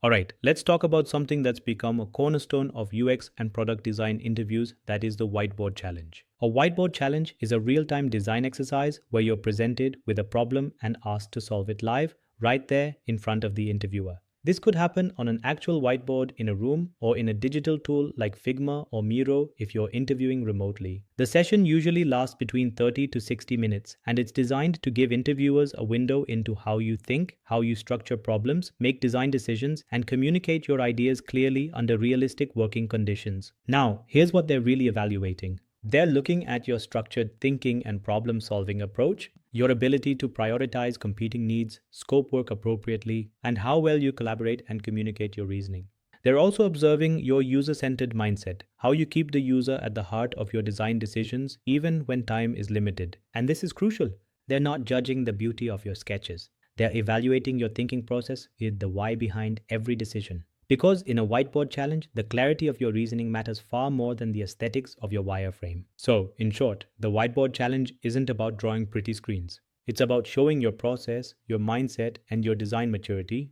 Alright, let's talk about something that's become a cornerstone of UX and product design interviews, that is the whiteboard challenge. A whiteboard challenge is a real-time design exercise where you're presented with a problem and asked to solve it live, right there in front of the interviewer. This could happen on an actual whiteboard in a room or in a digital tool like Figma or Miro if you're interviewing remotely. The session usually lasts between 30 to 60 minutes, and it's designed to give interviewers a window into how you think, how you structure problems, make design decisions, and communicate your ideas clearly under realistic working conditions. Now, here's what they're really evaluating. They're looking at your structured thinking and problem solving approach, your ability to prioritize competing needs, scope work appropriately, and how well you collaborate and communicate your reasoning. They're also observing your user centered mindset, how you keep the user at the heart of your design decisions even when time is limited. And this is crucial. They're not judging the beauty of your sketches. They're evaluating your thinking process with the why behind every decision. Because in a whiteboard challenge, the clarity of your reasoning matters far more than the aesthetics of your wireframe. So, in short, the whiteboard challenge isn't about drawing pretty screens. It's about showing your process, your mindset, and your design maturity